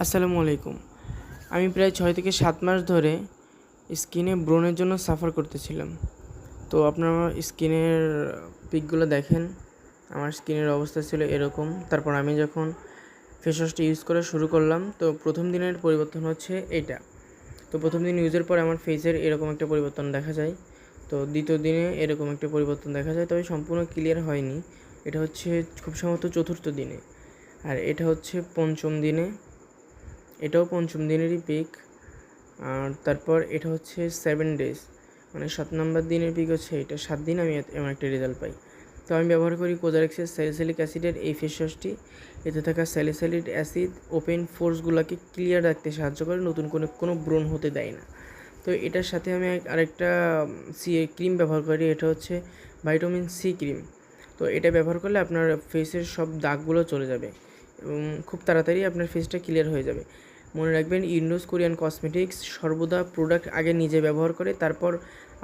আসসালামু আলাইকুম। আমি প্রায় 6 থেকে 7 মাস ধরে স্কিনে ব্রণের জন্য সাফার করতেছিলাম। তো আপনারা আমার স্কিনের পিকগুলো দেখেন। আমার স্কিনের অবস্থা ছিল এরকম। তারপর আমি যখন ফেস ওয়াশটা ইউজ করা শুরু করলাম, তো প্রথম দিনের পরিবর্তন হচ্ছে এইটা। তো প্রথম দিন ইউজের পর আমার ফেসের এরকম একটা পরিবর্তন দেখা যায়। তো দ্বিতীয় দিনে এরকম একটা পরিবর্তন দেখা যায়, তবে সম্পূর্ণ ক্লিয়ার হয়নি। এটা হচ্ছে খুব সম্ভবত চতুর্থ দিনে, আর এটা হচ্ছে পঞ্চম দিনে। এটাও পঞ্চম দিনেরই পিক। আর তারপর এটা হচ্ছে 7 ডেজ, মানে 7 নম্বর দিনের পিক হচ্ছে এটা। 7 দিন আমি এমন একটা রেজাল্ট পাই। তো আমি ব্যবহার করি কোজারেক্সের স্যালিসিলিক অ্যাসিডের এই ফেস ওয়াশটি। এতে থাকা স্যালিসিলিক অ্যাসিড ওপেন পোরসগুলোকে ক্লিয়ার রাখতে সাহায্য করে, নতুন কোনো ব্রণ হতে দেয় না। তো এটার সাথে আমি আরেকটা ক্রিম ব্যবহার করি, এটা হচ্ছে ভিটামিন সি ক্রিম। তো এটা ব্যবহার করলে আপনার ফেসের সব দাগগুলো চলে যাবে এবং খুব তাড়াতাড়ি আপনার ফেসটা ক্লিয়ার হয়ে যাবে। মনে রাখবেন, ইন্ডোজ কোরিয়ান কসমেটিক্স সর্বদা প্রোডাক্ট আগে নিজে ব্যবহার করে তারপর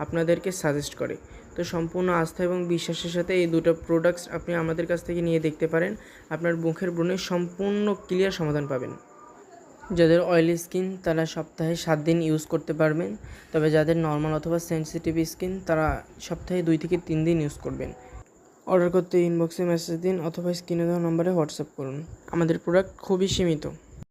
আপনাদেরকে সাজেস্ট করে। তো সম্পূর্ণ আস্থা এবং বিশ্বাসের সাথে এই দুটো প্রোডাক্টস আপনি আমাদের কাছ থেকে নিয়ে দেখতে পারেন। আপনার মুখের ব্রণের সম্পূর্ণ ক্লিয়ার সমাধান পাবেন। যাদের অয়েলি স্কিন তারা সপ্তাহে 7 দিন ইউজ করতে পারবেন, তবে যাদের নর্মাল অথবা সেনসিটিভ স্কিন তারা সপ্তাহে 2 থেকে 3 দিন ইউজ করবেন। অর্ডার করতে ইনবক্সে মেসেজ দিন অথবা স্ক্রিনে দেওয়া নম্বরে হোয়াটসঅ্যাপ করুন। আমাদের প্রোডাক্ট খুবই সীমিত।